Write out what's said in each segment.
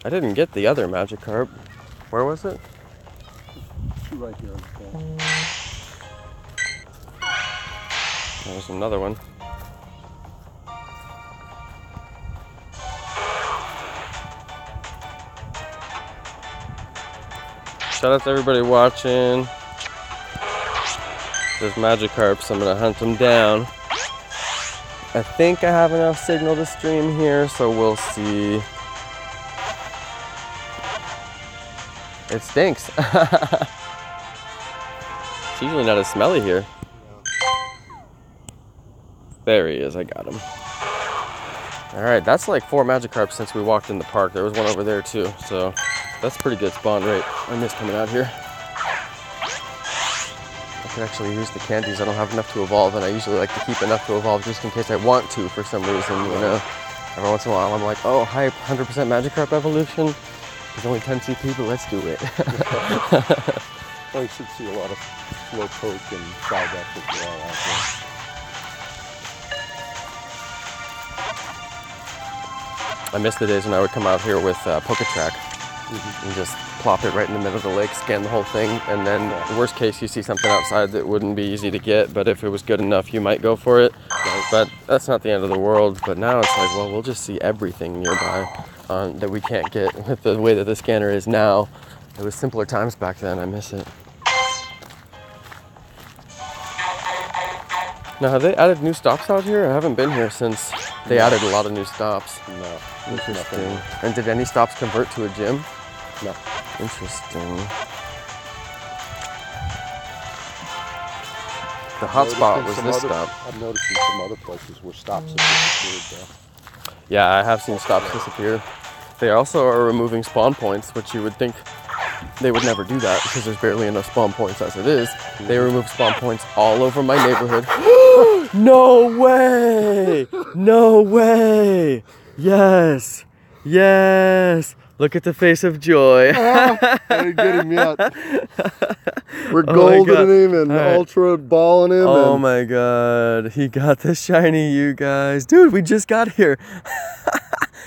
I didn't get the other Magikarp. Where was it? Right here. There's another one. Shout out to everybody watching. There's Magikarps, I'm gonna hunt them down. I think I have enough signal to stream here, so we'll see. It stinks. It's usually not as smelly here. There he is, I got him. All right, that's like 4 Magikarps since we walked in the park. There was one over there too, so that's pretty good spawn rate. I miss coming out here. I could actually use the candies. I don't have enough to evolve, and I usually like to keep enough to evolve just in case I want to for some reason, you know. Every once in a while I'm like, oh, hype, 100% Magikarp evolution. There's only 10 CP, but let's do it. Well, you should see a lot of Slowpoke and Psyduck as well out there. I miss the days when I would come out here with Poketrack and just plop it right in the middle of the lake, scan the whole thing, and then worst case you see something outside that wouldn't be easy to get, but if it was good enough you might go for it. But that's not the end of the world. But now it's like, well, we'll just see everything nearby that we can't get with the way that the scanner is now. It was simpler times back then. I miss it. Now, have they added new stops out here? I haven't been here since they added a lot of new stops. No. Interesting. And did any stops convert to a gym? No. Interesting. The hotspot was this stop. I've noticed in some other places where stops have disappeared though. Yeah, I have seen stops disappear. They also are removing spawn points, which you would think they would never do that because there's barely enough spawn points as it is. They remove spawn points all over my neighborhood. No way! No way! Yes! Yes! Look at the face of joy. I didn't get him yet. We're golden him and ultra balling him. Oh my god. He got the shiny, you guys. Dude, we just got here.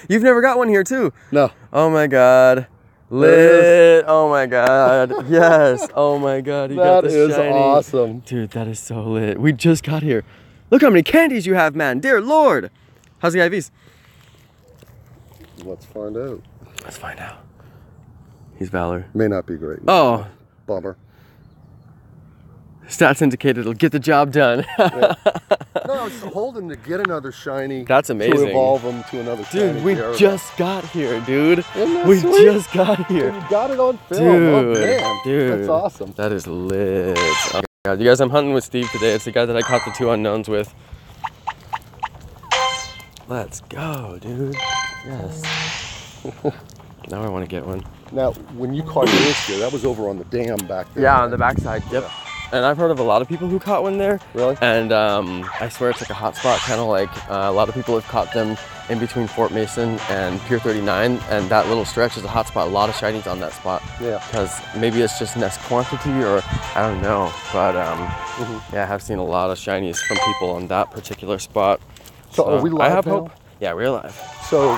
You've never got one here too? No. Oh my god. Lit. Oh my god. Yes. Oh my god. He got the shiny. That is awesome. Dude, that is so lit. We just got here. Look how many candies you have, man. Dear Lord. How's the IVs? Let's find out. Let's find out. He's Valor. May not be great. Oh. Bummer. Stats indicate it'll get the job done. Yeah. No, it's holding to get another shiny. That's amazing. To evolve them to another shiny. Dude, we just got here, dude. We just got here. And you got it on film. Dude, oh, man. dude. That's awesome. That is lit. Oh my god. You guys, I'm hunting with Steve today. It's the guy that I caught the 2 unknowns with. Let's go, dude. Yes. Now I want to get one. Now, when you caught yours here, that was over on the dam back there. Yeah, on the backside. Yep. Yeah. And I've heard of a lot of people who caught one there. Really? And I swear it's like a hot spot, kind of like a lot of people have caught them in between Fort Mason and Pier 39, and that little stretch is a hot spot. A lot of shinies on that spot. Yeah. Because maybe it's just nest quantity, or I don't know. But yeah, I have seen a lot of shinies from people on that particular spot. So are we live I have now? hope. Yeah, we're live. So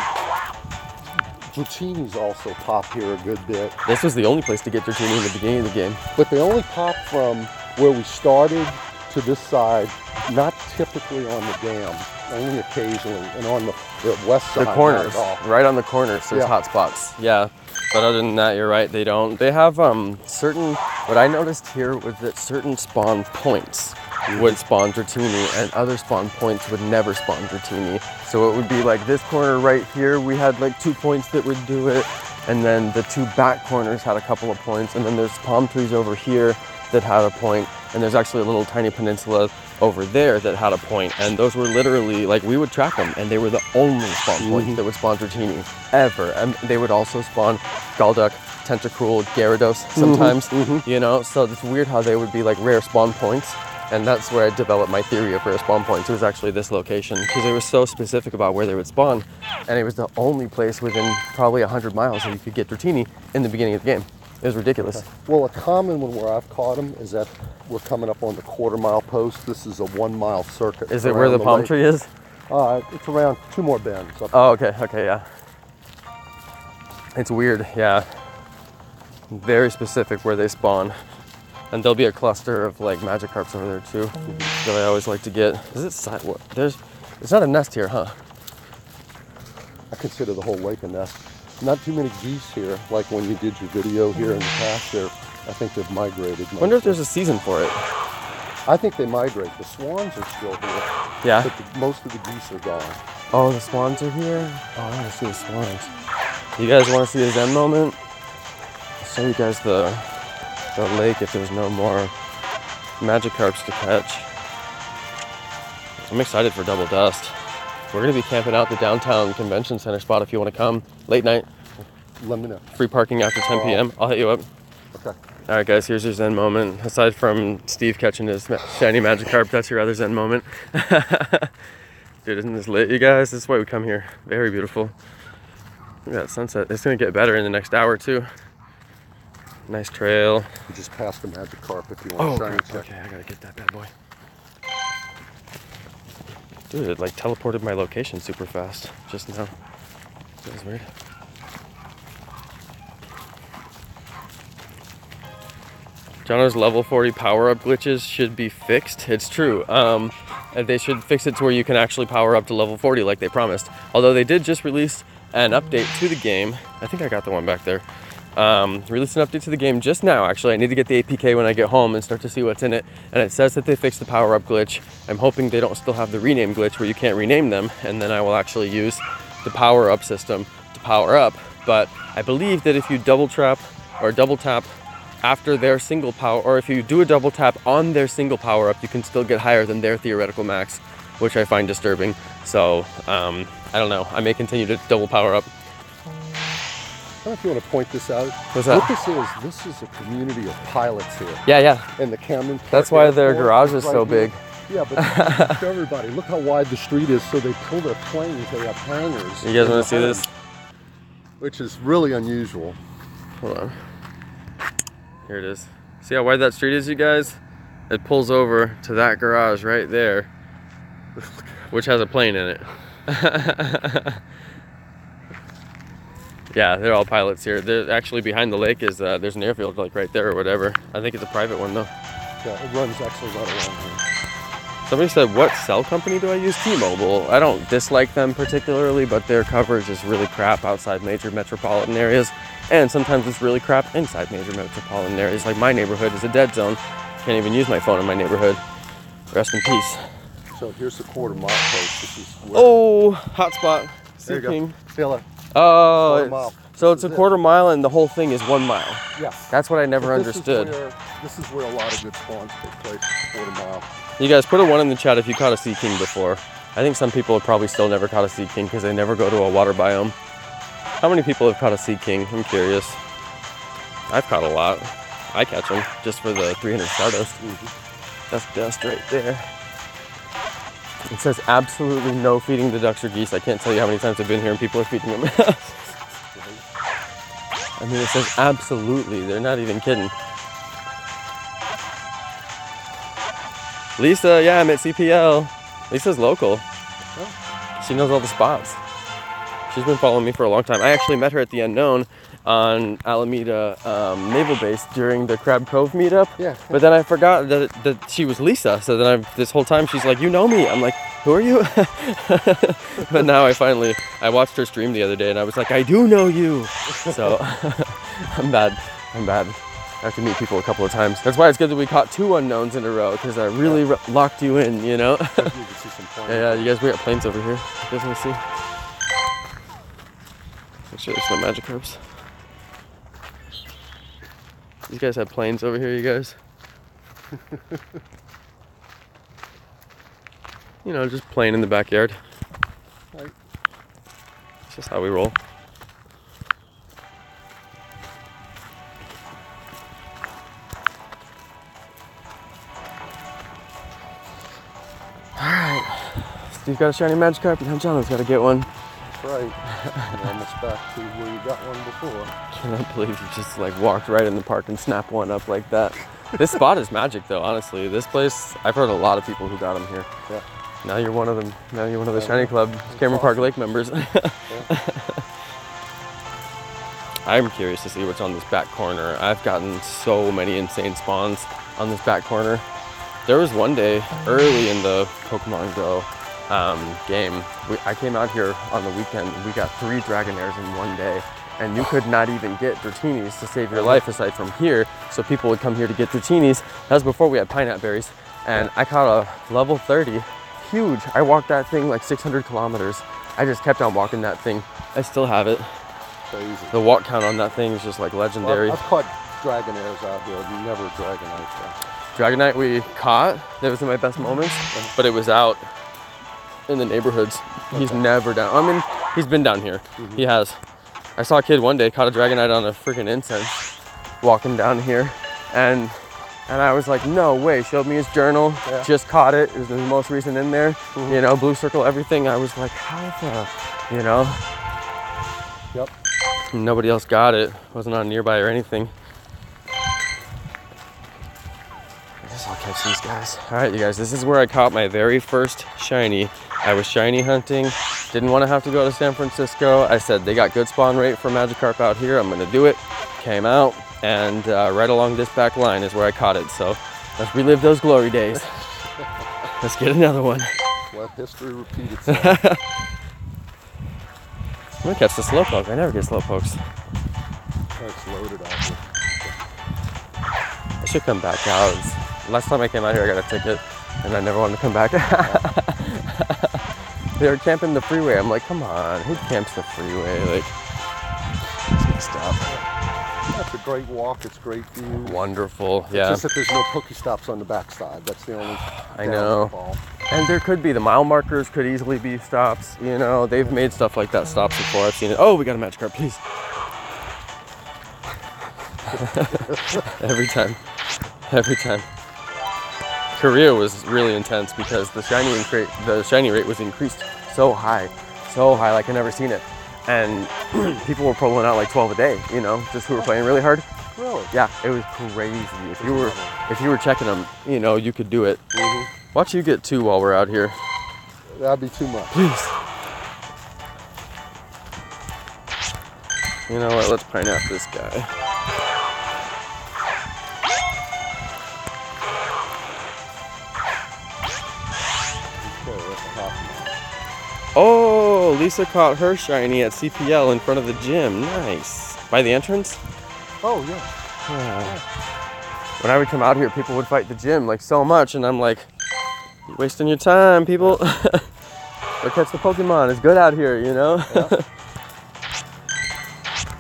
Dratini's also pop here a good bit. This was the only place to get Dratini in the beginning of the game. But they only pop from where we started to this side, not typically on the dam, only occasionally, and on the west side. The corners, right on the corners, there's hot spots. Yeah, but other than that, you're right, they don't. They have certain, what I noticed here was that certain spawn points would spawn Dratini, and other spawn points would never spawn Dratini. So it would be like this corner right here, we had like 2 points that would do it, and then the 2 back corners had a couple of points, and then there's palm trees over here that had a point, and there's actually a little tiny peninsula over there that had a point, and those were literally, like, we would track them, and they were the only spawn points that would spawn Dratini ever. And they would also spawn Scalduck, Tentacruel, Gyarados sometimes, you know? So it's weird how they would be like rare spawn points. And that's where I developed my theory of rare spawn points. It was actually this location because it was so specific about where they would spawn. And it was the only place within probably 100 miles that you could get Dratini in the beginning of the game. It was ridiculous. Okay. Well, a common one where I've caught them is that we're coming up on the quarter-mile post. This is a 1 mile circuit. Is it where the palm tree is? It's around 2 more bends. Oh, okay, okay, yeah. It's weird, yeah. Very specific where they spawn. And there'll be a cluster of like Magikarps over there too that I always like to get. Is it side? What? It's not a nest here, huh? I consider the whole lake a nest. Not too many geese here, like when you did your video here in the past. I think they've migrated. I wonder if there's a season for it. I think they migrate. The swans are still here. Yeah. But most of the geese are gone. Oh, the swans are here? Oh, I want to see the swans. You guys want to see a Zen moment? I'll show you guys the lake if there's no more Magikarps to catch. I'm excited for Double Dust. We're going to be camping out the downtown convention center spot if you want to come. Late night. Let me know. Free parking after 10 p.m. I'll hit you up. Okay. All right, guys, here's your Zen moment. Aside from Steve catching his shiny Magikarp, that's your other Zen moment. Dude, isn't this lit, you guys? This is why we come here. Very beautiful. Look at that sunset. It's going to get better in the next hour, too. Nice trail. You just passed the Magikarp if you want to shiny check. Okay, I got to get that bad boy. Dude, it like teleported my location super fast just now. That was weird. Jonno's level 40 power-up glitches should be fixed. It's true. And they should fix it to where you can actually power up to level 40 like they promised. Although they did just release an update to the game. I think I got the one back there. Released an update to the game just now, actually. I need to get the APK when I get home and start to see what's in it. And it says that they fixed the power-up glitch. I'm hoping they don't still have the rename glitch where you can't rename them. And then I will actually use the power-up system to power up. But I believe that if you double trap or double tap after their single power, or if you do a double tap on their single power up, you can still get higher than their theoretical max, which I find disturbing. So I don't know, I may continue to double power up. I don't know if you want to point this out. What's that? What this is a community of pilots here. Yeah, yeah. And the Camden Park That's why their Airport garage is right so here. big. Yeah, but show everybody, look how wide the street is, so they pull their planes, they have hangars. You guys want to see this? Which is really unusual. Hold on. Here it is. See how wide that street is, you guys? It pulls over to that garage right there, which has a plane in it. Yeah, they're all pilots here. They're actually behind the lake is there's an airfield like right there or whatever. I think it's a private one though. Yeah, it runs actually right around here. Somebody said, what cell company do I use? T-Mobile. I don't dislike them particularly, but their coverage is really crap outside major metropolitan areas. And sometimes it's really crap inside major metropolitan areas. Like my neighborhood is a dead zone. Can't even use my phone in my neighborhood. Rest in peace. So here's the quarter-mile post. This is where Oh, hotspot. there you go. Feel it. Oh, so it's a quarter mile and the whole thing is 1 mile. Yes. That's what I never understood. This is where a lot of good spawns take place, quarter mile. You guys put a 1 in the chat if you caught a sea king before. I think some people have probably still never caught a sea king because they never go to a water biome. How many people have caught a sea king? I'm curious. I've caught a lot. I catch them just for the 300 Stardust. That's dust right there. It says absolutely no feeding the ducks or geese. I can't tell you how many times I've been here and people are feeding them. I mean, it says absolutely. They're not even kidding. Lisa, yeah, I'm at CPL. Lisa's local. She knows all the spots. She's been following me for a long time. I actually met her at the Unknown on Alameda Naval Base during the Crab Cove meetup. Yeah. But then I forgot that she was Lisa. So then this whole time she's like, you know me. I'm like, who are you? But now I watched her stream the other day and I was like, I do know you. So I'm bad. I have to meet people a couple of times. That's why it's good that we caught 2 unknowns in a row because I really locked you in, you know? Yeah, you guys, we got planes over here. You guys want to see? Make sure there's no Magikarps. These guys have planes over here, you guys. You know, just playing in the backyard. Right. It's just how we roll. Steve's got a shiny Magikarp, and now Jonno's got to get one. That's right. You're almost back to where you got one before. Cannot believe you just like walked right in the park and snapped one up like that. This spot is magic though, honestly. This place, I've heard a lot of people who got them here. Yeah. Now you're one of them. Now you're one of the Shiny Club Cameron Park Lake members. I'm curious to see what's on this back corner. I've gotten so many insane spawns on this back corner. There was one day early in the Pokemon GO game, I came out here on the weekend and we got 3 Dragonairs in one day. And you could not even get Dratinis to save your life aside from here. So people would come here to get Dratinis. That was before we had Pineapple berries. And I caught a level 30, huge. I walked that thing like 600 kilometers. I just kept on walking that thing. I still have it. Crazy. The walk count on that thing is just like legendary. Well, I've caught Dragonairs out here, never Dragonite. Dragonite we caught, that was in my best moments, but it was out in the neighborhoods. He's never down. I mean, he's been down here. He has. I saw a kid one day caught a Dragonite on a freaking incense walking down here, and I was like, no way. Showed me his journal, just caught it. It was the most recent in there, you know, blue circle, everything. I was like, how the, you know? Yep. Nobody else got it. Wasn't on nearby or anything. I guess I'll catch these guys. All right, you guys, this is where I caught my very first shiny. I was shiny hunting. Didn't want to have to go to San Francisco. I said they got good spawn rate for Magikarp out here. I'm gonna do it. Came out, and right along this back line is where I caught it. So let's relive those glory days. Let's get another one. Let history repeat itself. I'm gonna catch the slowpoke. I never get slowpokes. It's loaded out here. I should come back out. Last time I came out here, I got a ticket, and I never wanted to come back. They were camping the freeway. I'm like, come on, who camps the freeway? Like, it's messed up. That's a great walk. It's great view. Wonderful, It's yeah. just that there's no Pokestops on the backside. That's the only. I know. downfall. And there could be, the mile markers could easily be stops. You know, they've made stuff like that stops before. I've seen it. Oh, we got a Magikarp, please. Every time. Every time. Korea was really intense because the shiny rate was increased so high, like I've never seen it. And people were pulling out like 12 a day, you know, just who were playing really hard. Really? Yeah, it was crazy. If you were checking them, you know, you could do it. Watch you get 2 while we're out here. That'd be too much. Please. You know what? Let's pineapple this guy. Oh, Lisa caught her shiny at CPL in front of the gym. Nice. By the entrance? Oh, yeah. When I would come out here, people would fight the gym like so much, and I'm like, you're wasting your time, people. Go catch the Pokemon. It's good out here, you know? Yeah.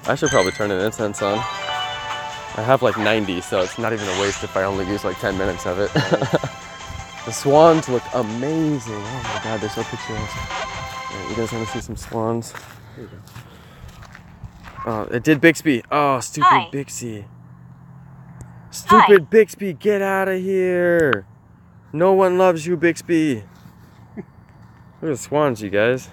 I should probably turn an incense on. I have like 90, so it's not even a waste if I only use like 10 minutes of it. The swans look amazing. Oh my God, they're so picturesque. Right, you guys want to see some swans? Here you go. Oh, it did Bixby. Oh, stupid Hi. Bixby. Stupid Bixby, get out of here. No one loves you, Bixby. Look at the swans, you guys.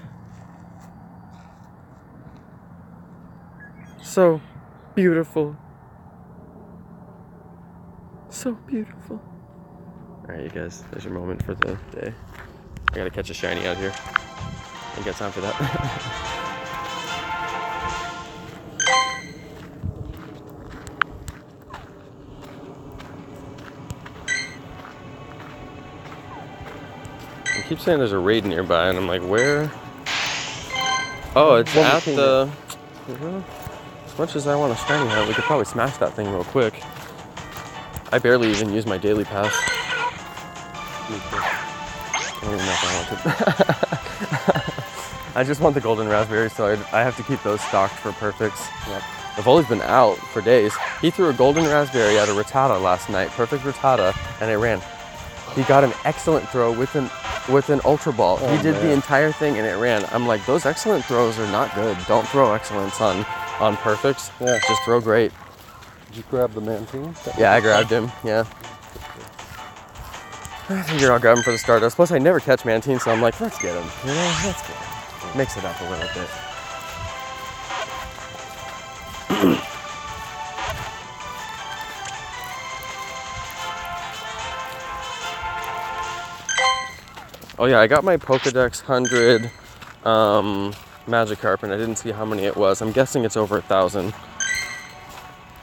So beautiful. So beautiful. Alright, you guys, there's your moment for the day. I gotta catch a shiny out here. Ain't got time for that. I keep saying there's a raid nearby, and I'm like, where? Oh, it's at the... As much as I want a shiny hunt, we could probably smash that thing real quick. I barely even use my daily pass. I don't even know if I want to. I just want the golden raspberry, so I have to keep those stocked for perfects. Yep. The volley's been out for days. He threw a golden raspberry at a Rattata last night, perfect Rattata, and it ran. He got an excellent throw with an ultra ball. He did the entire thing and it ran. I'm like, those excellent throws are not good. Don't throw excellence on perfects. Yeah. Just throw great. Did you grab the Mantine? Yeah, I grabbed him. Yeah. I figure I'll grab him for the Stardust. Plus, I never catch Mantine, so I'm like, let's get him. You know, let's get him. Mix it up a little bit. Oh yeah, I got my Pokedex 100 Magikarp, and I didn't see how many it was. I'm guessing it's over 1,000.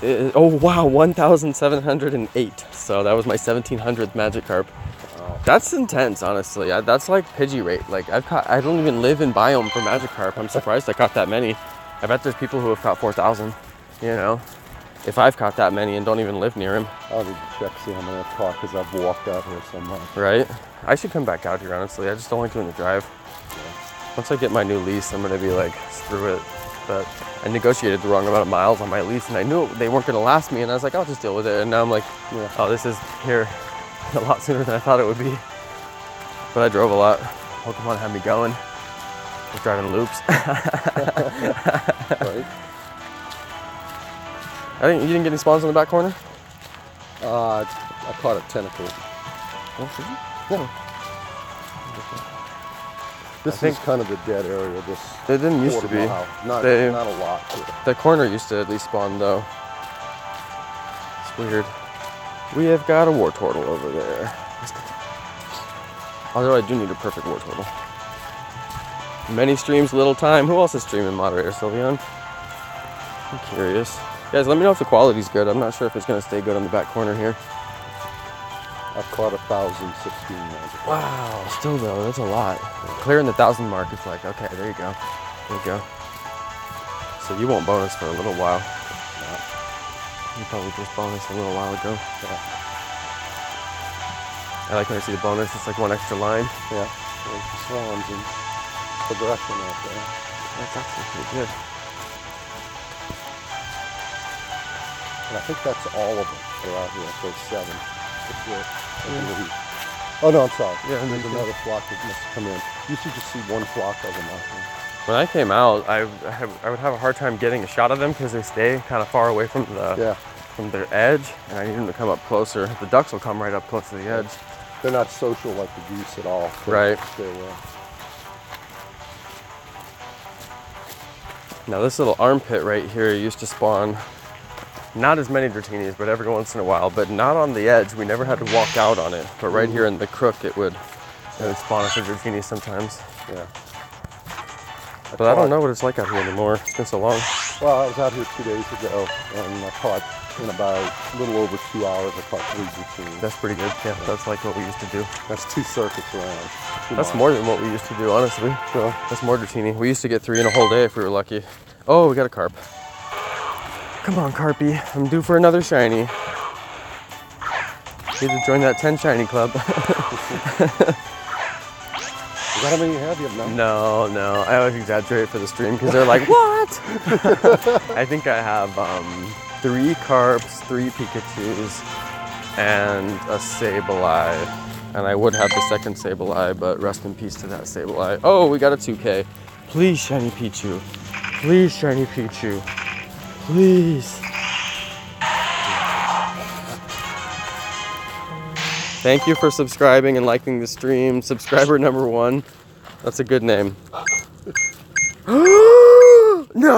Oh wow, 1,708. So that was my 1,700th Magikarp. Wow. That's intense, honestly. That's like Pidgey rate. Like I don't even live in biome for Magikarp. I'm surprised I caught that many. I bet there's people who have caught 4,000. You know, if I've caught that many and don't even live near him. I'll need to check, see how many I've caught, because I've walked out here so much. Right? I should come back out here, honestly. I just don't like doing the drive. Yeah. Once I get my new lease, I'm gonna be like, screw it. But I negotiated the wrong amount of miles on my lease, and I knew they weren't gonna last me, and I was like, I'll just deal with it. And now I'm like, yeah. Oh, this is here a lot sooner than I thought it would be. But I drove a lot. Pokemon had me going. I was driving loops. Right. I think you didn't get any spawns in the back corner? I caught a tentacle. Yeah. This is kind of the dead area. This it didn't used to be. Not a lot. The corner used to at least spawn though. It's weird. We have got a Wartortle over there. Although I do need a perfect Wartortle. Many streams, little time. Who else is streaming moderator, Sylveon? I'm curious. Guys, let me know if the quality's good. I'm not sure if it's gonna stay good on the back corner here. I've caught 1,016 Magikarp. Wow, still though, that's a lot. Clearing the 1,000 mark, it's like, okay, there you go. There you go. So you won't bonus for a little while. No. You probably just bonus a little while ago. Yeah. I like when I see the bonus, it's like one extra line. Yeah, there's the swans and progression out there. That's actually pretty good. And I think that's all of them that are out here, so it's 7. Oh no, I'm sorry. Yeah, and there's another flock that must have come in. You should just see one flock of them out here. When I came out, I would have a hard time getting a shot of them because they stay kind of far away from their edge, and I need them to come up closer. The ducks will come right up close to the edge. They're not social like the geese at all. Right. Stay away. Now this little armpit right here used to spawn not as many Dratinis, but every once in a while, but not on the edge. We never had to walk out on it, but right here in the crook, it would spawn us a Dratini sometimes. Yeah. But I don't know what it's like out here anymore. It's been so long. Well, I was out here 2 days ago, and I caught, in about a little over 2 hours, I caught 3 Dratinis. That's pretty good. Yeah, that's like what we used to do. That's 2 circuits around. That's more than what we used to do, honestly. So that's more Dratini. We used to get 3 in a whole day if we were lucky. Oh, we got a carp. Come on, Carpy. I'm due for another shiny. Need to join that 10 shiny club. Is that how many you have? You have none? No. I always exaggerate for the stream because they're like, what? I think I have 3 Carps, 3 Pikachus, and a Sableye. And I would have the second Sableye, but rest in peace to that Sableye. Oh, we got a 2K. Please, shiny Pichu. Please, shiny Pichu. Please. Thank you for subscribing and liking the stream. Subscriber number 1. That's a good name. No!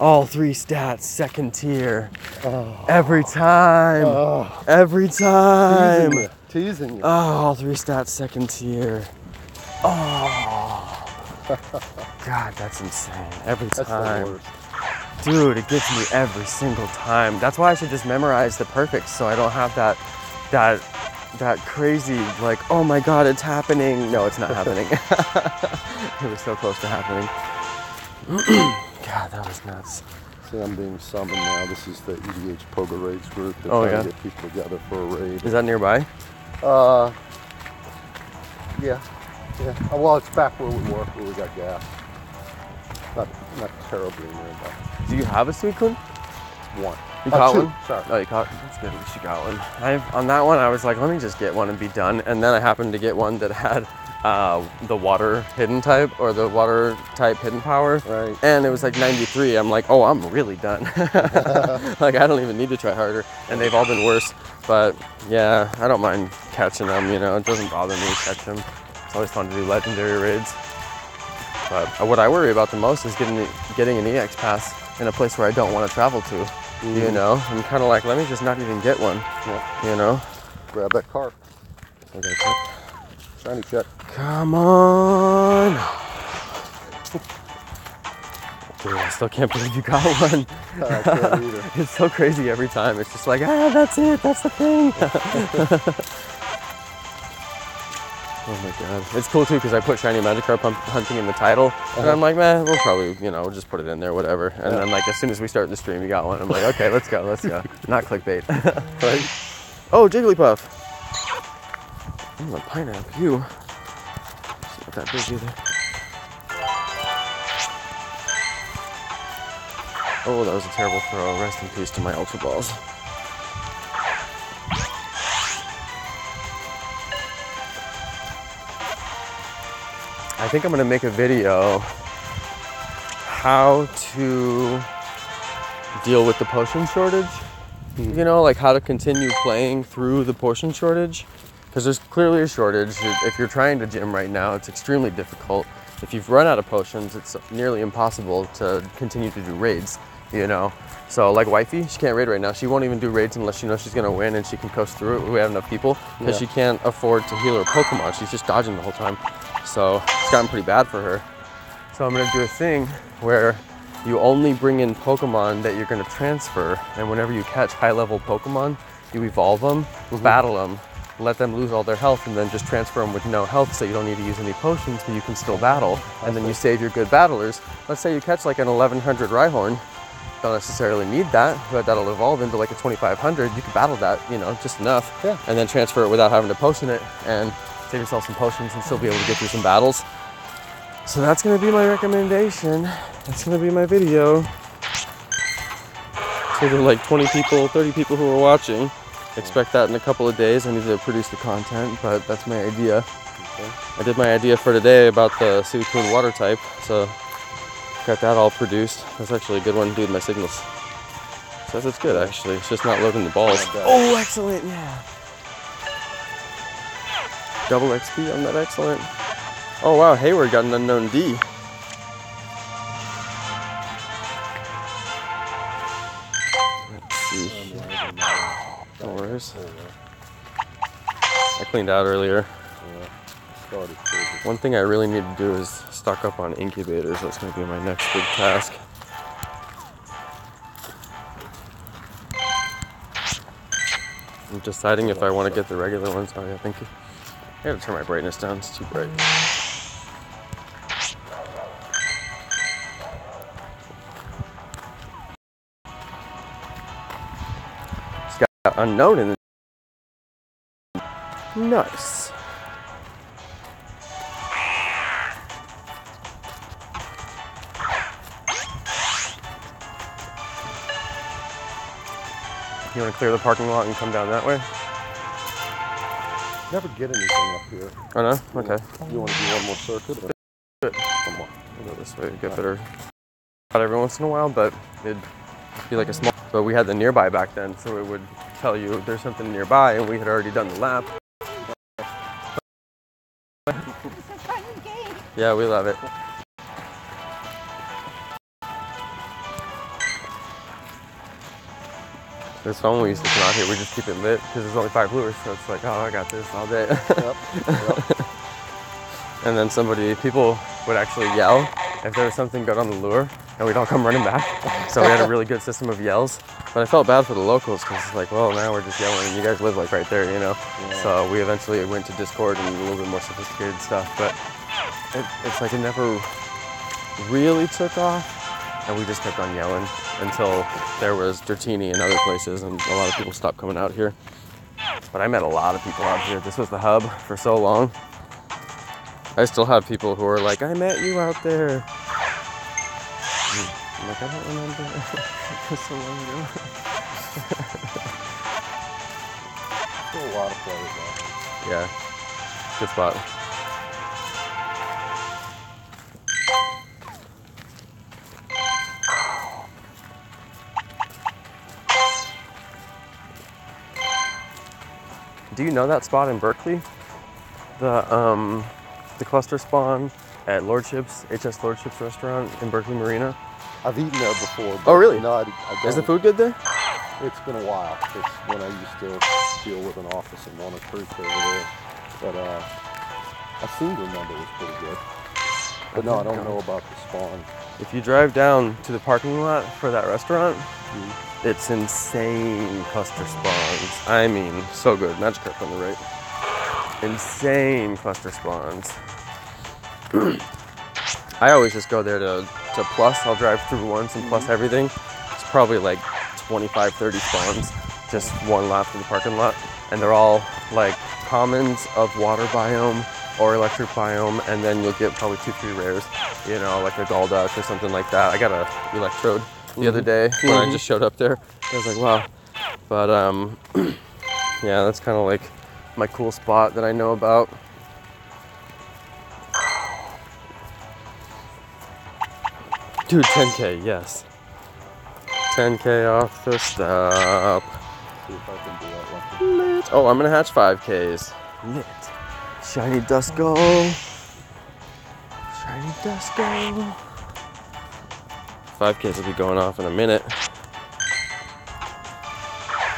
All 3 stats, second tier. Oh. Every time. Oh. Every time. Teasing you. Oh, all 3 stats, second tier. Oh. God, that's insane. Every time. That's the worst. Dude, it gets me every single time. That's why I should just memorize the perfects so I don't have that crazy, like, oh my God, it's happening. No, it's not happening. It was so close to happening. God, that was nuts. See, I'm being summoned now. This is the EDH Pogo Raids group. They're trying to get people together for a raid. Is that nearby? Yeah. Well, it's back where we work, where we got gas. Not terribly nearby. Do you have a Suicune? 1. You caught 2. one? Sorry. Oh, you caught. That's good. You got one. On that one, I was like, let me just get one and be done. And then I happened to get one that had the water hidden type or the water type hidden power. Right. And it was like 93. I'm like, oh, I'm really done. Like, I don't even need to try harder. And they've all been worse. But yeah, I don't mind catching them, you know. It doesn't bother me to catch them. It's always fun to do legendary raids. But what I worry about the most is getting an EX pass in a place where I don't want to travel to. You know, I'm kind of like, let me just not even get one. You know, Grab that carp. Okay, check. Shiny check. Come on. Dude, I still can't believe you got one. I can't either. It's so crazy every time. It's just like, that's it. That's the thing. Oh my god. It's cool too because I put shiny Magikarp hunting in the title. And I'm like, man, we'll probably, you know, we'll just put it in there, whatever. And then like as soon as we start the stream, you got one. I'm like, okay, let's go. Not clickbait. Right? Oh, Jigglypuff. I'm gonna pineapple you. It's not that big either. Oh, that was a terrible throw. Rest in peace to my Ultra Balls. I think I'm gonna make a video how to deal with the potion shortage. You know, like how to continue playing through the potion shortage. Because there's clearly a shortage. If you're trying to gym right now, it's extremely difficult. If you've run out of potions, it's nearly impossible to continue to do raids, you know? So like Wifey, she can't raid right now. She won't even do raids unless she knows she's gonna win and she can coast through it. We have enough people because she can't afford to heal her Pokemon. She's just dodging the whole time. So it's gotten pretty bad for her. So I'm gonna do a thing where you only bring in Pokemon that you're gonna transfer, and whenever you catch high-level Pokemon, you evolve them, battle them, let them lose all their health, and then just transfer them with no health so you don't need to use any potions, but you can still battle. And then you save your good battlers. Let's say you catch like an 1100 Rhyhorn. Don't necessarily need that, but that'll evolve into like a 2500. You can battle that, you know, just enough, and then transfer it without having to potion it, and save yourself some potions and still be able to get through some battles. So that's gonna be my recommendation. That's gonna be my video. To the like 20 people, 30 people who are watching. Expect that in a couple of days. I need to produce the content, but that's my idea. I did my idea for today about the Suicune water type, so got that all produced. That's actually a good one. Dude, my signals says it's good actually. It's just not loading the balls. Oh, excellent, yeah. Double XP on that, excellent. Oh wow, Hayward got an unknown D. Let's see. No worries. I cleaned out earlier. One thing I really need to do is stock up on incubators. That's going to be my next big task. I'm deciding if I want to get the regular ones. Oh yeah, thank you. I gotta turn my brightness down, it's too bright. It's got unknown in it. Nice. You want to clear the parking lot and come down that way? Never get anything up here. Oh no? Okay. You want to do one more circuit? Or? Come on. We'll go this way. Get better. Not every once in a while, but it'd be like a small. But we had the nearby back then, so it would tell you there's something nearby, and we had already done the lap. Yeah, we love it. This phone we used to come out here, we just keep it lit because there's only 5 lures, so it's like, oh, I got this all day. Yep. And then people would actually yell if there was something good on the lure, and we'd all come running back. So we had a really good system of yells. But I felt bad for the locals because it's like, well, now we're just yelling, and you guys live like right there, you know? Yeah. So we eventually went to Discord and a little bit more sophisticated stuff, but it's like it never really took off. And we just kept on yelling until there was Dratini and other places, and a lot of people stopped coming out here. But I met a lot of people out here. This was the hub for so long. I still have people who are like, I met you out there. I'm like, I don't remember. It was so long ago. Still a lot of players out here. Yeah, good spot. Do you know that spot in Berkeley? The cluster spawn at Lordship's, HS Lordship's restaurant in Berkeley Marina? I've eaten there before. Oh, really? No, I don't. Is the food good there? It's been a while. It's when I used to deal with an office in Warner Creek over there. But I seem to remember it was pretty good. But no, I don't know about the spawn. If you drive down to the parking lot for that restaurant, it's insane cluster spawns. I mean, so good. Magikarp on the right. Insane cluster spawns. I always just go there to plus. I'll drive through once and plus everything. It's probably like 25, 30 spawns, just one lap through the parking lot. And they're all like commons of water biome or electric biome, and then you'll get probably 2-3 rares, you know, like a Golduck or something like that. I got a Electrode the other day when I just showed up there. I was like, wow. But yeah, that's kind of like my cool spot that I know about. Dude, 10K, yes. 10K off the stop. See if I can do that one. Lit. Oh, I'm gonna hatch 5Ks. Lit. Shiny Duskull. Shiny Duskull. 5Ks will be going off in a minute.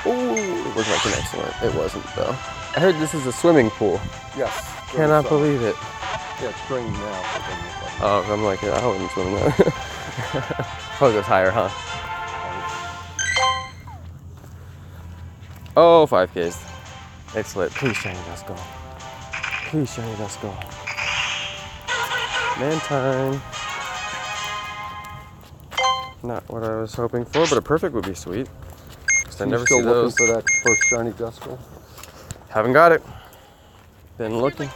Ooh, it was like an excellent. It wasn't though. I heard this is a swimming pool. Yes. Cannot believe it. Yeah, it's draining now. So it doesn't look like Oh, I'm like, I wouldn't swim that. Probably goes higher, huh? Oh, 5Ks. It's lit. Please, Shiny Duskull. Please, Shiny Duskull. Man time. Not what I was hoping for, but a perfect would be sweet. Because I never see those. Still looking for that first Shiny Duskull? Haven't got it. Been looking.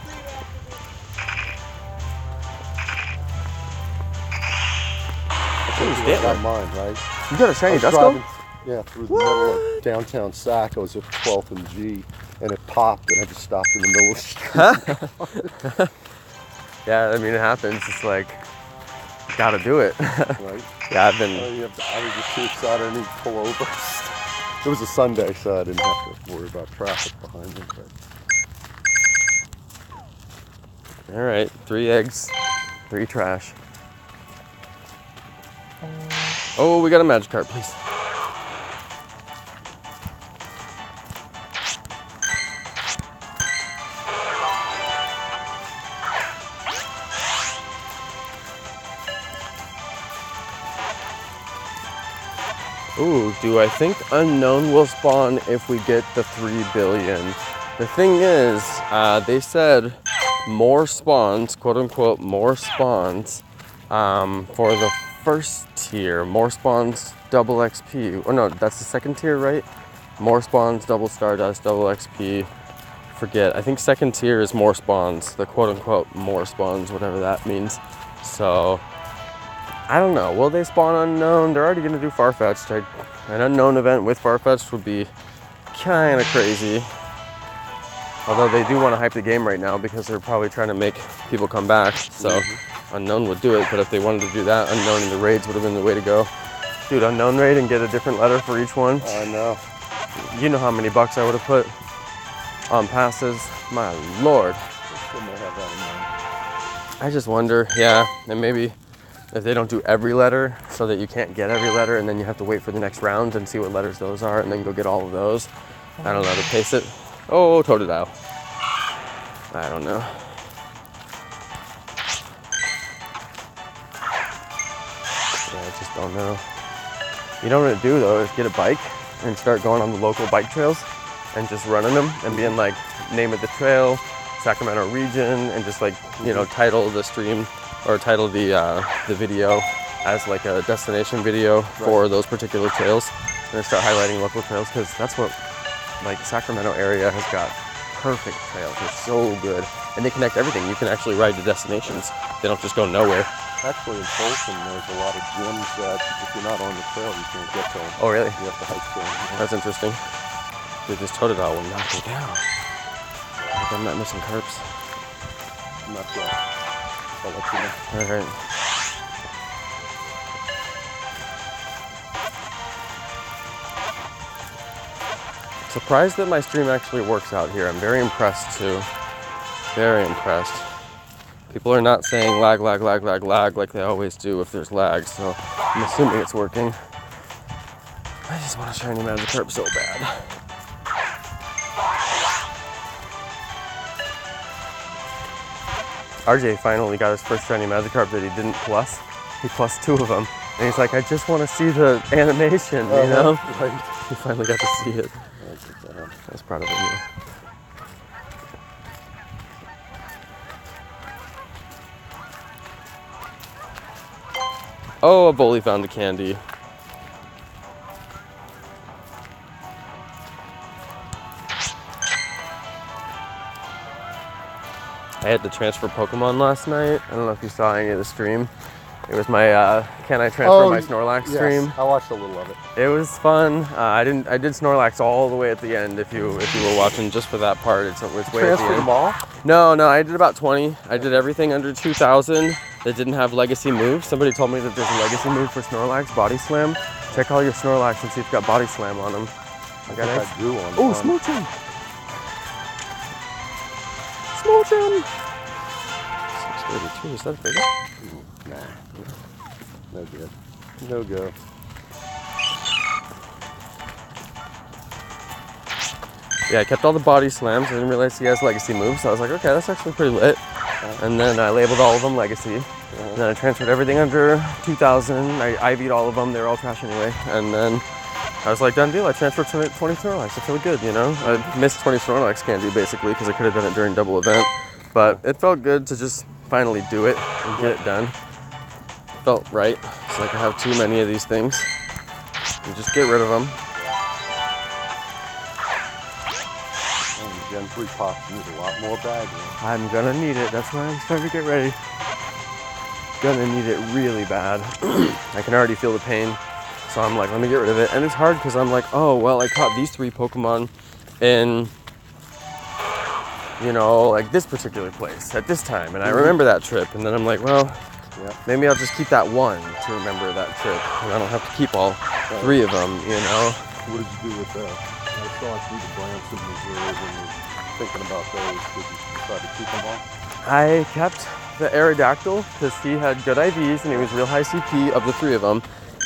I got mine, right? You got a Shiny Duskull? Yeah, through the middle of downtown Sac. I was at 12th and G, and it popped, and I just stopped in the middle of the street. Yeah, I mean, it happens. It's like, gotta do it. Right? Yeah, I've been. I was just too excited. I need to pull over. It was a Sunday, so I didn't have to worry about traffic behind me. But. All right, 3 eggs, 3 trash. Oh, we got a Magikarp, please. Ooh, do I think Unknown will spawn if we get the 3 billion? The thing is, they said more spawns, quote unquote, more spawns for the first tier. More spawns, double XP. Oh no, that's the second tier, right? More spawns, double Stardust, double XP. Forget. I think second tier is more spawns. The quote unquote more spawns, whatever that means. So, I don't know. Will they spawn Unknown? They're already gonna do Farfetch'd. An Unknown event with Farfetch'd would be kind of crazy. Although they do want to hype the game right now because they're probably trying to make people come back. So Unknown would do it, but if they wanted to do that, Unknown in the raids would have been the way to go. Dude, Unknown raid and get a different letter for each one. I know. You know how many bucks I would have put on passes. My lord. I just wonder, yeah, and maybe if they don't do every letter so that you can't get every letter and then you have to wait for the next round and see what letters those are and then go get all of those. I don't know, to pace it. Oh, Totodile. I don't know. Yeah, I just don't know. You know what to do though is get a bike and start going on the local bike trails and just running them and being like, name of the trail, Sacramento region, and just like, you know, title the stream or title the video as like a destination video for those particular trails, and start highlighting local trails, because that's what, like, Sacramento area has got perfect trails. They're so good, and they connect everything. You can actually ride to destinations. They don't just go nowhere. Actually, in Folsom, there's a lot of gyms that if you're not on the trail, you can't get to them. Oh, really? You have to hike to them. That's interesting. Dude, this Totodile will knock me down. I hope I'm not missing curbs. I'm not sure. I'll let you know. All right. Surprised that my stream actually works out here. I'm very impressed too. Very impressed. People are not saying lag, lag, lag, lag, lag like they always do if there's lag, so I'm assuming it's working. I just want a shiny Magikarp so bad. RJ finally got his first shiny Magikarp that he didn't plus. He plus 2 of them. And he's like, I just want to see the animation, you know? Right. He finally got to see it. I was proud of him. Yeah. Oh, a bully found a candy. I had to transfer Pokemon last night. I don't know if you saw any of the stream. It was my Can I Transfer My Snorlax stream. I watched a little of it. It was fun. I did Snorlax all the way at the end. If you were watching just for that part, it's way at the end. Transferred them all? No, I did about 20. I did everything under 2,000 that didn't have legacy moves. Somebody told me that there's a legacy move for Snorlax, Body Slam. Check all your Snorlax and see if you've got Body Slam on them. I got that goo on. Oh, smooch him! Smooch him! 632, is that a big one? Nah. No good. No go. Yeah, I kept all the body slams. I didn't realize he has legacy moves. So I was like, okay, that's actually pretty lit. And then I labeled all of them legacy. And then I transferred everything under 2,000. I IV'd all of them. They were all trash anyway. And then I was like, done deal. I transferred 20 Snorlax. It's really good, you know? I missed 20 Snorlax candy basically because I could have done it during double event. But it felt good to just finally do it and get it done. Felt right. It's like I have too many of these things. And just get rid of them. Gen 3 pops need a lot more bagging. I'm gonna need it. That's why I'm starting to get ready. Gonna need it really bad. I can already feel the pain. So I'm like, let me get rid of it. And it's hard because I'm like, oh, well, I caught these 3 Pokemon in, you know, like this particular place at this time. And I remember that trip. And then I'm like, well, maybe I'll just keep that one to remember that trip. And I don't have to keep all 3 of them, you know? What did you do with that? I saw through the Branson Missouri when you're thinking about those. Did you decide to keep them all? I kept the Aerodactyl because he had good IVs and he was real high CP of the 3 of them.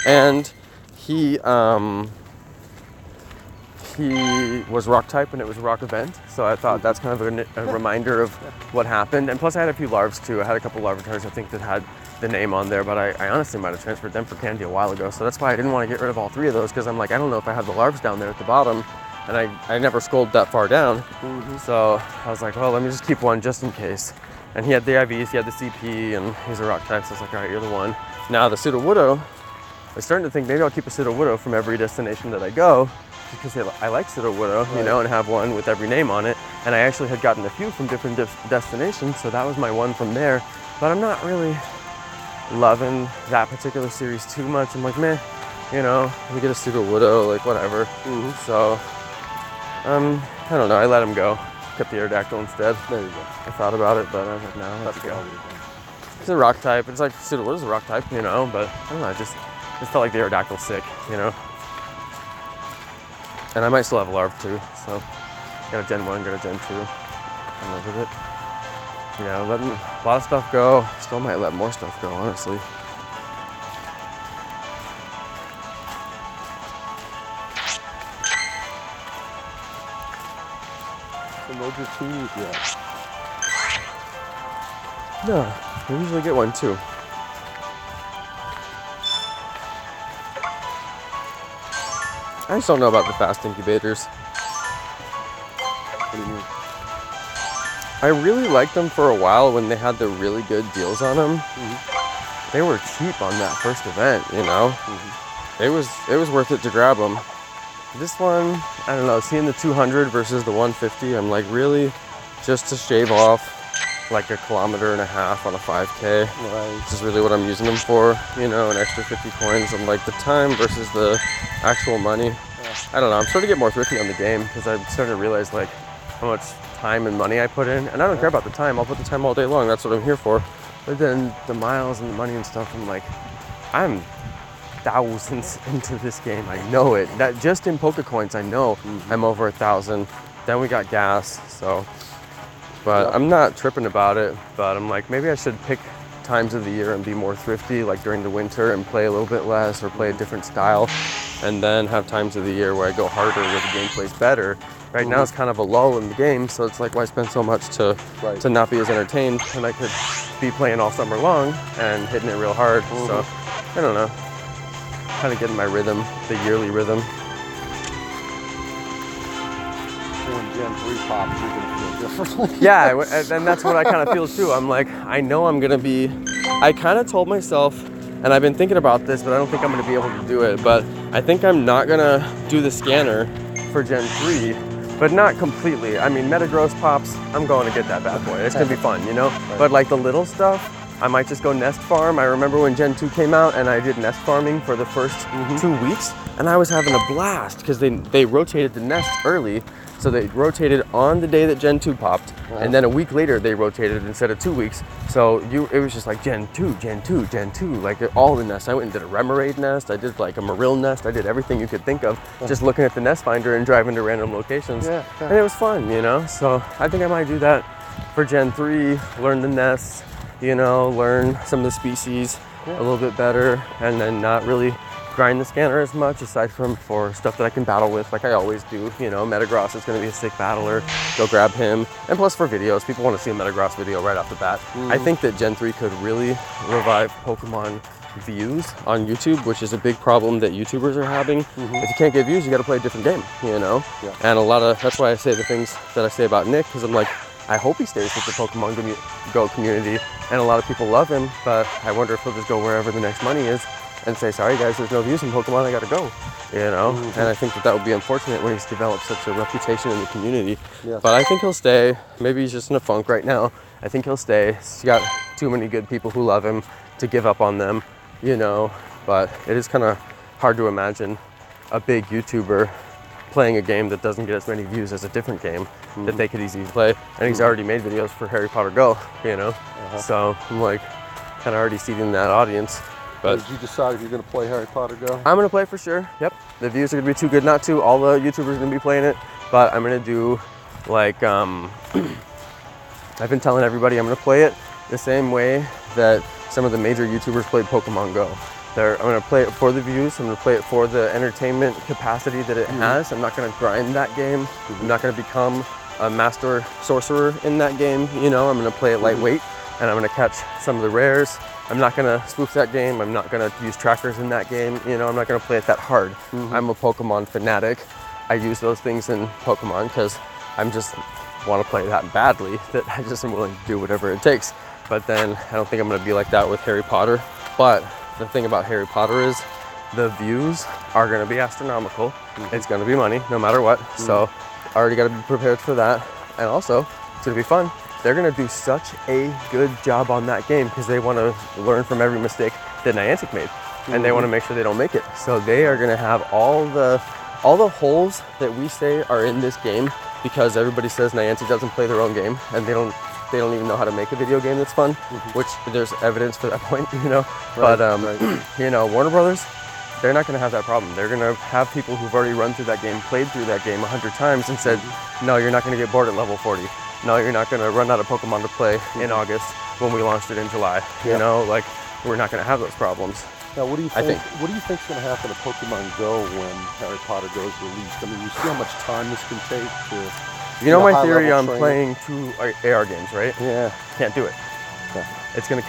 And he was rock type when it was a rock event. So I thought that's kind of a reminder of what happened. And plus I had a few larvs too. I had a couple Larvitars I think that had the name on there, but I honestly might have transferred them for candy a while ago. So that's why I didn't want to get rid of all 3 of those because I'm like, I don't know if I have the larvs down there at the bottom. And I never scrolled that far down. So I was like, well, let me just keep one just in case. And he had the IVs, he had the CP, and he's a rock type. So I was like, all right, you're the one. Now the Sudowoodo, I'm starting to think maybe I'll keep a Sudowoodo from every destination that I go because I like Sudowoodo, you know, and have one with every name on it. And I actually had gotten a few from different destinations, so that was my one from there. But I'm not really loving that particular series too much. I'm like, meh, you know, let me get a Sudowoodo, like whatever. So, I don't know, I let him go. Kept the Aerodactyl instead. There you go. I thought about it, but I was like, no, let's go. It's a rock type. It's like Sudowoodo's a rock type, you know, but I don't know, I just felt like the Aerodactyl's sick, you know. And I might still have a larv too, so got a Gen 1, got a Gen 2. I'm over it. You know, letting a lot of stuff go. Still might let more stuff go, honestly. So no Dratini yet? No, I usually get one too. I just don't know about the fast incubators. What do you mean? I really liked them for a while when they had the really good deals on them. They were cheap on that first event, you know. It was worth it to grab them. This one, I don't know, seeing the 200 versus the 150, I'm like, really, just to shave off like 1.5 kilometers on a 5K, which is really what I'm using them for, you know, an extra 50 coins. I'm like, the time versus the actual money. I don't know, I'm starting to get more thrifty on the game because I'm starting to realize like how much time and money I put in, and I don't care about the time. I'll put the time all day long. That's what I'm here for. But then the miles and the money and stuff, I'm like, I'm thousands into this game. I know it. That just in Pokecoins, I know I'm over 1,000. Then we got gas, so. But I'm not tripping about it. But I'm like, maybe I should pick times of the year and be more thrifty, like during the winter, and play a little bit less or play a different style, and then have times of the year where I go harder where the gameplay's better. Right now it's kind of a lull in the game, so it's like, why spend so much to not be as entertained when I could be playing all summer long and hitting it real hard. So I don't know, kind of getting my rhythm, the yearly rhythm. When Gen 3 pops, you're gonna feel differently. Yeah, and that's what I kind of feel too. I'm like, I know I'm gonna be, I kind of told myself, and I've been thinking about this, but I don't think I'm gonna be able to do it, but I think I'm not gonna do the scanner for Gen 3, but not completely. I mean, Metagross pops, I'm going to get that bad boy. It's gonna be fun, you know? But like the little stuff, I might just go nest farm. I remember when Gen 2 came out and I did nest farming for the first 2 weeks, and I was having a blast because they rotated the nest early. So they rotated on the day that Gen 2 popped, and then a week later they rotated instead of 2 weeks. So it was just like Gen 2, Gen 2, Gen 2, like all the nests. I went and did a Remoraid nest, I did like a Marill nest, I did everything you could think of, just looking at the nest finder and driving to random locations. And it was fun, you know? So I think I might do that for Gen 3, learn the nests, you know, learn some of the species a little bit better, and then not really grind the scanner as much, aside from for stuff that I can battle with, like I always do. You know, Metagross is going to be a sick battler. Go grab him. And plus for videos, people want to see a Metagross video right off the bat. I think that Gen 3 could really revive Pokemon views on YouTube, which is a big problem that YouTubers are having. If you can't get views, you got to play a different game, you know? And that's why I say the things that I say about Nick, because I'm like, I hope he stays with the Pokemon Go community, and a lot of people love him, but I wonder if he'll just go wherever the next money is and say, sorry guys, there's no views in Pokemon, I gotta go, you know? And I think that would be unfortunate when he's developed such a reputation in the community. But I think he'll stay. Maybe he's just in a funk right now. I think he'll stay. He's got too many good people who love him to give up on them, you know? But it is kind of hard to imagine a big YouTuber playing a game that doesn't get as many views as a different game that they could easily play. And he's already made videos for Harry Potter Go, you know? So I'm like, kind of already seeding that audience. But did you decide if you're going to play Harry Potter Go? I'm going to play for sure. Yep. The views are going to be too good not to. All the YouTubers are going to be playing it. But I'm going to do like, I've been telling everybody I'm going to play it the same way that some of the major YouTubers played Pokemon Go. I'm going to play it for the views. I'm going to play it for the entertainment capacity that it has. I'm not going to grind that game. I'm not going to become a master sorcerer in that game. You know, I'm going to play it lightweight, and I'm going to catch some of the rares. I'm not gonna spoof that game. I'm not gonna use trackers in that game. You know, I'm not gonna play it that hard. I'm a Pokemon fanatic. I use those things in Pokemon because I'm just want to play that badly that I just am willing to do whatever it takes. But then I don't think I'm gonna be like that with Harry Potter. But the thing about Harry Potter is the views are gonna be astronomical. It's gonna be money no matter what. So I already gotta be prepared for that. And also, it's gonna be fun. They're gonna do such a good job on that game because they wanna learn from every mistake that Niantic made. And they wanna make sure they don't make it. So they are gonna have all the holes that we say are in this game because everybody says Niantic doesn't play their own game and they don't even know how to make a video game that's fun, which there's evidence for that point, you know? But, you know, Warner Brothers, they're not gonna have that problem. They're gonna have people who've already run through that game, played through that game 100 times and said, no, you're not gonna get bored at level 40. No, you're not gonna run out of Pokemon to play in August when we launched it in July. You know, like, we're not gonna have those problems. Now, what do you think? What do you think's gonna happen to Pokemon Go when Harry Potter Go's released? I mean, you see how much time this can take to. You know my theory on playing 2 AR games, right? Yeah. Can't do it. It's gonna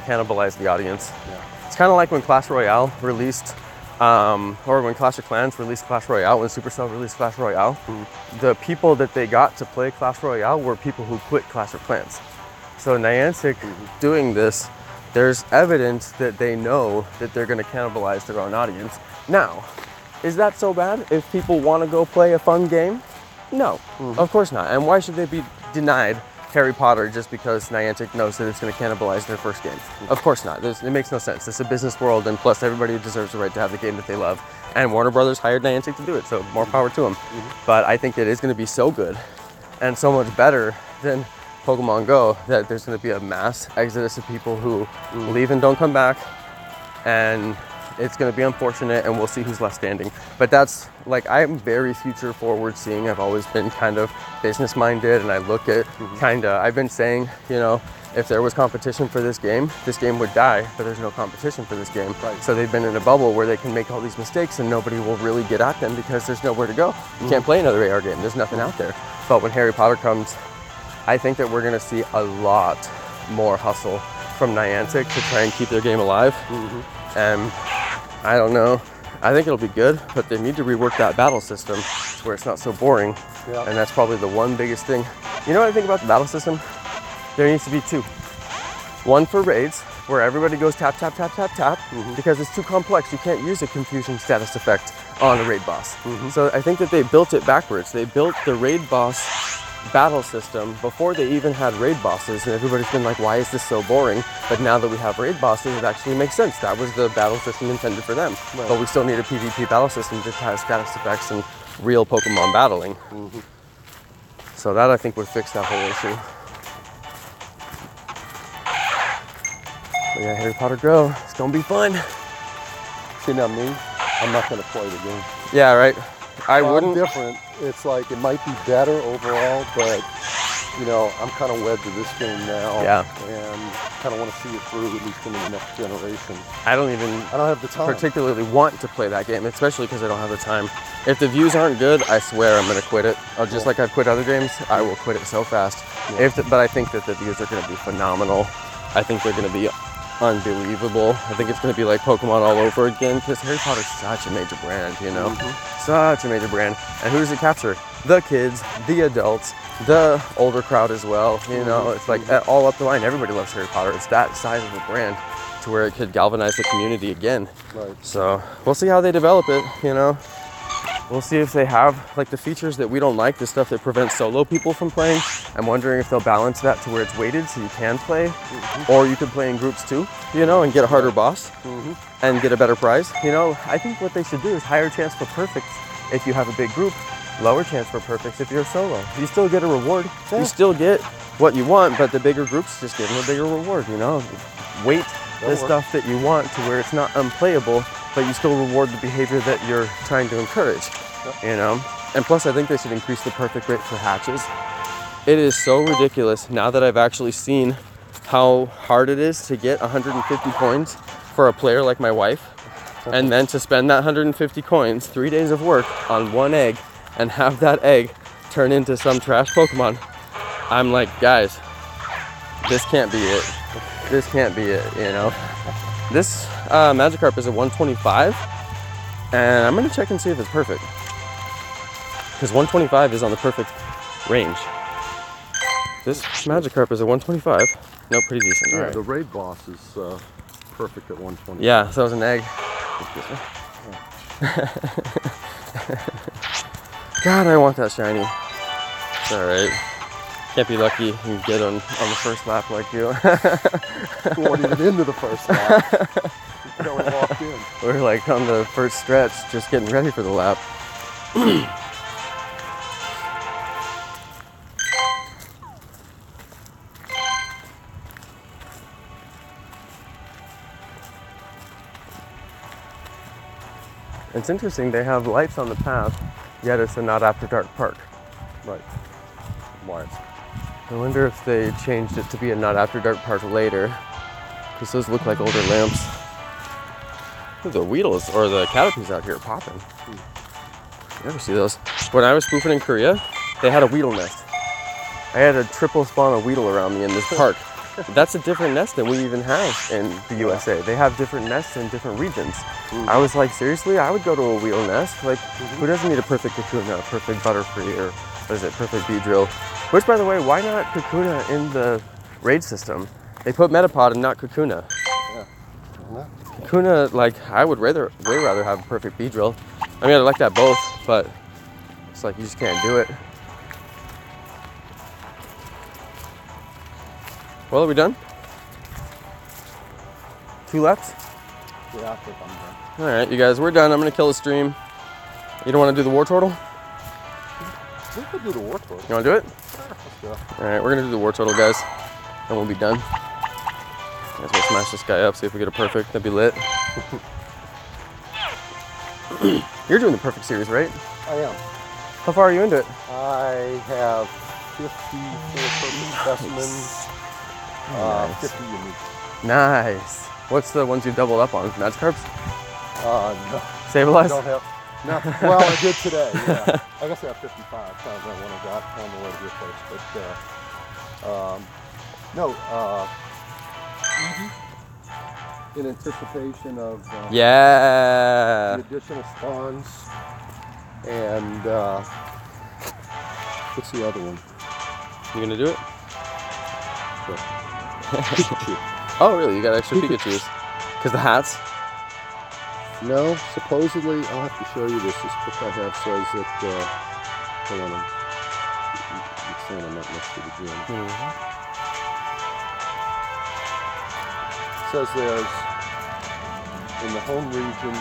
cannibalize the audience. It's kind of like when Clash Royale released. Or when Clash of Clans released Clash Royale, when Supercell released Clash Royale, the people that they got to play Clash Royale were people who quit Clash of Clans. So Niantic doing this, there's evidence that they know that they're gonna cannibalize their own audience. Now, is that so bad if people wanna go play a fun game? No, of course not. And why should they be denied Harry Potter just because Niantic knows that it's going to cannibalize their first game? Of course not. It makes no sense. It's a business world, and plus everybody deserves the right to have the game that they love. And Warner Brothers hired Niantic to do it, so more power to them. But I think it is going to be so good and so much better than Pokemon Go that there's going to be a mass exodus of people who leave and don't come back. And it's going to be unfortunate, and we'll see who's left standing. But that's like, I'm very future forward seeing. I've always been kind of business minded, and I look at I've been saying, you know, if there was competition for this game would die, but there's no competition for this game. Right. So they've been in a bubble where they can make all these mistakes and nobody will really get at them because there's nowhere to go. You can't play another AR game. There's nothing out there. But when Harry Potter comes, I think that we're going to see a lot more hustle from Niantic to try and keep their game alive. And I don't know. I think it'll be good, but they need to rework that battle system to where it's not so boring. Yeah. And that's probably the one biggest thing. You know what I think about the battle system? There needs to be two. One for raids, where everybody goes tap, tap, tap, tap, tap, because it's too complex. You can't use a confusion status effect on a raid boss. So I think that they built it backwards. They built the raid boss battle system before they even had raid bosses, and everybody's been like, why is this so boring? But now that we have raid bosses, it actually makes sense. That was the battle system intended for them. Right. But we still need a PvP battle system that has status effects and real Pokemon battling. So that, I think, would fix that whole issue. But yeah, Harry Potter Go, it's gonna be fun. See, now me, I'm not gonna play the game. Yeah, right. I wouldn't. I'm different. It's like, it might be better overall, but you know, I'm kind of wed to this game now. Yeah. And kind of want to see it through, at least into the next generation. I don't have the time. Particularly want to play that game, especially because I don't have the time. If the views aren't good, I swear I'm gonna quit it. Just like I've quit other games, I will quit it so fast. But I think that the views are gonna be phenomenal. I think they're gonna be unbelievable. I think it's going to be like Pokemon all over again, because Harry Potter's such a major brand, you know? Such a major brand. And who does it capture? The kids, the adults, the older crowd as well, you know? It's like all up the line. Everybody loves Harry Potter. It's that size of a brand to where it could galvanize the community again. Right. So we'll see how they develop it, you know? We'll see if they have like the features that we don't like, the stuff that prevents solo people from playing. I'm wondering if they'll balance that to where it's weighted so you can play, or you can play in groups too, you know, and get a harder boss and get a better prize. You know, I think what they should do is higher chance for perfects if you have a big group, lower chance for perfects if you're solo. You still get a reward. You still get what you want, but the bigger groups just give them a bigger reward, you know? Weight the stuff that you want to where it's not unplayable, but you still reward the behavior that you're trying to encourage, you know? And plus, I think they should increase the perfect rate for hatches. It is so ridiculous now that I've actually seen how hard it is to get 150 coins for a player like my wife, and then to spend that 150 coins, 3 days of work on one egg, and have that egg turn into some trash Pokemon. I'm like, guys, this can't be it. This can't be it, you know? This Magikarp is a 125, and I'm gonna check and see if it's perfect. Because 125 is on the perfect range. This Magikarp is a 125. No, pretty decent. Yeah, All right. the raid boss is perfect at 120. Yeah, so it was an egg. God, I want that shiny. It's all right. Can't be lucky and get on the first lap like you. We weren't even into the first lap. We walked in. We're like on the first stretch, just getting ready for the lap. It's interesting, they have lights on the path, yet it's a not after dark park. Right. Why? I wonder if they changed it to be a not after dark park later, because those look like older lamps. The Weedles or the Caterpies out here popping. You ever see those? When I was spoofing in Korea, they had a Weedle nest. I had a triple spawn of Weedle around me in this park. That's a different nest than we even have in the USA. They have different nests in different regions. I was like, seriously? I would go to a Weedle nest. Like, who doesn't need a perfect Kakuna, a perfect Butterfree, or what is it, perfect Beedrill? Which, by the way, why not Kakuna in the raid system? They put Metapod and not Kakuna. Yeah. Kakuna, like, I would way rather have a perfect Beedrill. I mean, I like that both, but it's like you just can't do it. Well, are we done? 2 left? Yeah, I think I'm done. All right, you guys, we're done. I'm gonna kill the stream. You don't want to do the war turtle? We could do the war turtle. You want to do it? Sure, let's go. All right, we're gonna do the war turtle, guys, and we'll be done. Guys, we'll smash this guy up, see if we get a perfect. That'd be lit. You're doing the perfect series, right? I am. How far are you into it? I have 54 perfect specimens, Nice. 50 unique. Nice. What's the ones you've doubled up on? Magikarps? No. Stabilized? Don't have. No. Well, I did today. Yeah. I guess I have 55. Kind of that one I got on the way to your place, but no. In anticipation of Yeah. the additional spawns and what's the other one? You gonna do it? Sure. Pikachu. Oh, really? You got extra Pikachus? Because the hats? No, supposedly, I'll have to show you this. This book I have says that, hold on, it's saying I'm not next to the gym. It says there's, in the home region,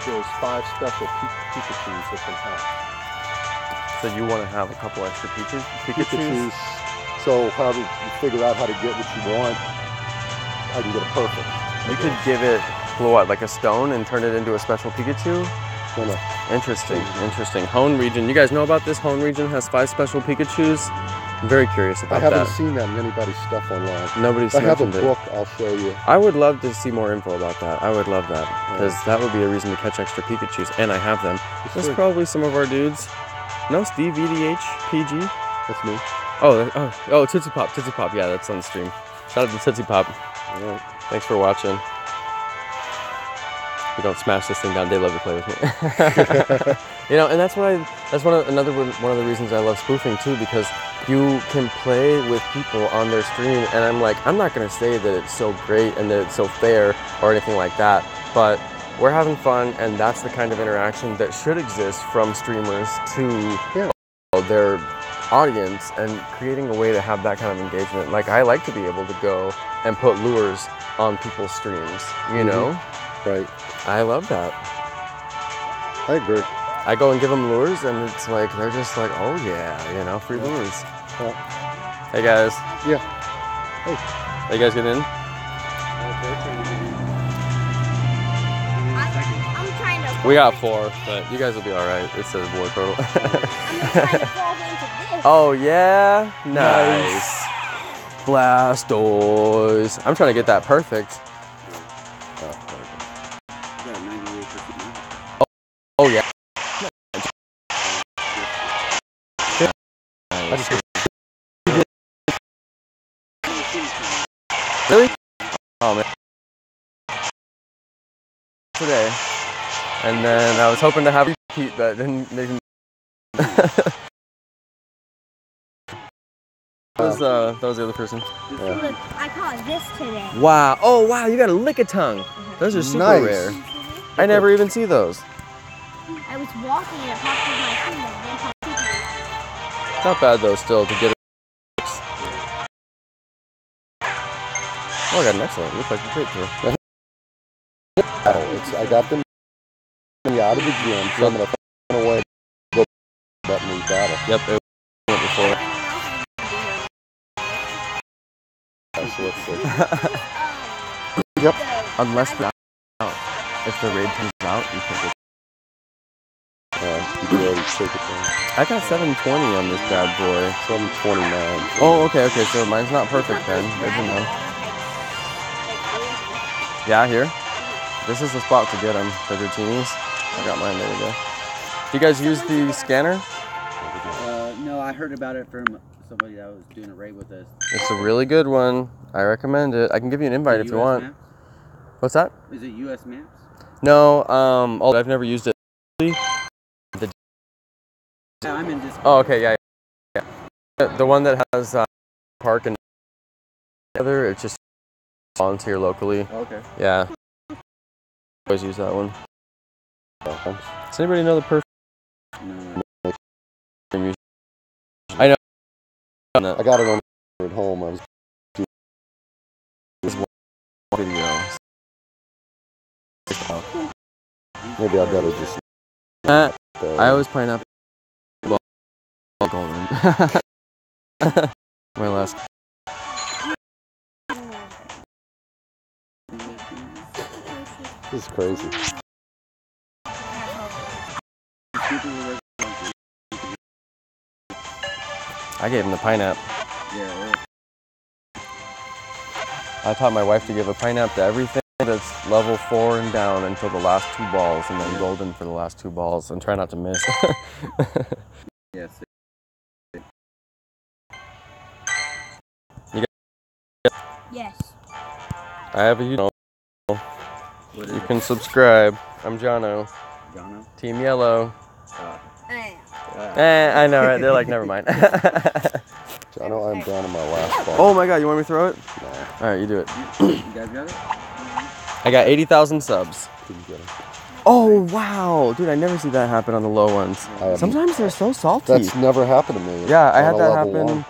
there's 5 special Pikachus that can hatch. So you want to have a couple extra Pikachus? So however you figure out how to get what you want, I can get it perfect. You could give it, what, like a stone and turn it into a special Pikachu? No. Interesting, interesting. Hone region. You guys know about this? Hone region has 5 special Pikachus. I'm very curious about that. I haven't seen that in anybody's stuff online. Nobody's mentioned it. I have a book I'll show you. I would love to see more info about that. I would love that. Because that would be a reason to catch extra Pikachus. And I have them. That's probably some of our dudes. No, Steve, VDH, PG. That's me. Oh, Tootsie Pop. Tootsie Pop. Yeah, that's on the stream. Shout out to Tootsie Pop. All right. Thanks for watching. We don't smash this thing down. They love to play with me. You know, and that's one of the reasons I love spoofing too, because you can play with people on their stream, and I'm like, I'm not gonna say that it's so great and that it's so fair or anything like that, but we're having fun, and that's the kind of interaction that should exist from streamers to their audience, and creating a way to have that kind of engagement. Like, I like to be able to go and put lures on people's streams, you know? Right. I love that. I agree. I go and give them lures, and it's like, they're just like, oh yeah, you know, free lures. Hey guys. Yeah. Hey. Are you guys getting in? I'm trying to. We got 4, but you guys will be all right. It's a boy turtle. I'm trying to fall into this. Oh yeah, nice. Blastoise. I'm trying to get that perfect. Oh yeah. Really? Oh man. Today. And then I was hoping to have a repeat, but didn't. That was the other person. I caught this today. Wow. Oh wow, you got a Lickitung. Those are super rare. I never even see those. I was walking and it popped in my feet and then popped into me. Not bad though, still to get it. Oh, I got an excellent. Looks like a great tour. I got them out of the gym, so I'm gonna find a way to go button these battle. Yep, it went before. Yep. Unless the if the raid comes out, you can get. You can already take it down. I got 720 on this bad boy. 729. Oh, okay, so mine's not perfect then. Good to know. Yeah, here. This is the spot to get them, the Dratinis. I got mine, there we go. Do you guys use the scanner? No, I heard about it from somebody that was doing a raid with us. It's a really good one. I recommend it. I can give you an invite if you want. Maps? What's that? Is it US Maps? No, I've never used it. Yeah, I'm in Discord. Oh, okay, yeah. The one that has park and other, it's just spawns here locally. Okay. Yeah. Always use that one. Does anybody know the perfect? No. I know. I got it on at home. I was doing video. Maybe I better just. I always pineapple. Golden. My last. This is crazy. I gave him the pineapple. Yeah. I taught my wife to give a pineapple to everything that's level 4 and down until the last 2 balls, and then golden for the last 2 balls, and try not to miss. Yes. Yes. I have a YouTube. What is You it? can subscribe. I'm Jonno. Jonno? Team Yellow. Eh. I know, right? They're like, never mind. I know I'm down to my last ball. Oh my god, you want me to throw it? No, All right, you do it. You guys got it? I got 80,000 subs. couldn't get him. Oh wow, dude! I never see that happen on the low ones. Sometimes they're so salty. That's never happened to me. Yeah, I on had a that level happen. one.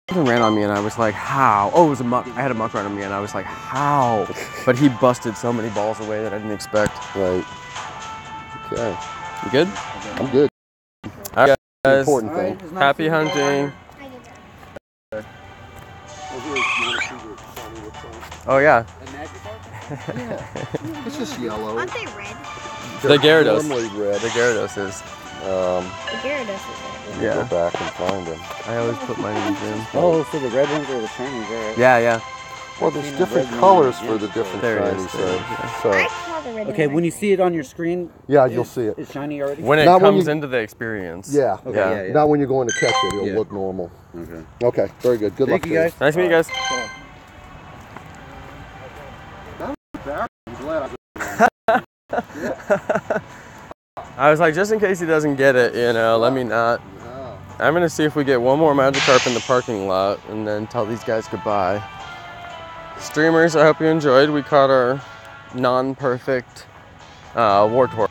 Something ran on me and I was like, how? Oh, it was a muck. I had a muck run on me and I was like, how? But he busted so many balls away that I didn't expect. Right. Okay. You good? I'm good. All right, guys. Important All right, thing. it was nice Happy seeing you all hunting. later. Oh yeah. A Magikarp? Yeah. It's just yellow. Aren't they red? The Gyarados. Normally red. The Gyarados is. The Gyarados is red. Yeah. Go back and find them. I always put mine in the gym. Oh, so the red ones are the shinies, right? Yeah, yeah. Well, there's Seen a different red one colors in for the the different There it shiny is, there it is, sets. I So, saw the red Okay, one. when you see it on your screen, yeah, you'll see it. it's shiny already? When it Not when comes you- into the experience. Yeah. Okay, Yeah. yeah. Now when you're going to catch it, it'll Yeah. look normal. Okay. Okay, very good. Good luck Thank you, to guys. Nice to meet you guys. I'm glad I was like, just in case he doesn't get it, you know, let me not. I'm gonna see if we get one more Magikarp in the parking lot and then tell these guys goodbye. Streamers, I hope you enjoyed. We caught our non-perfect Wartortle.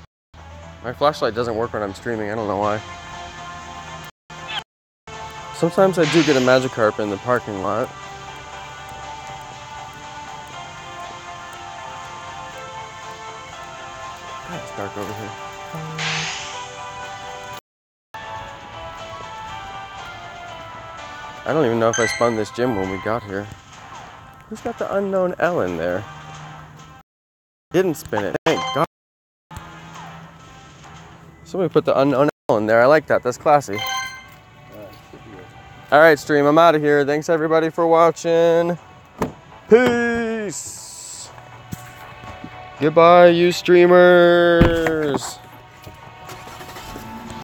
My flashlight doesn't work when I'm streaming, I don't know why. Sometimes I do get a Magikarp in the parking lot. God, it's dark over here. I don't even know if I spun this gym when we got here. Who's got the unknown L in there? Didn't spin it. Thank God. Somebody put the unknown L in there. I like that. That's classy. All right, stream. I'm out of here. Thanks everybody for watching. Peace. Goodbye, you streamers.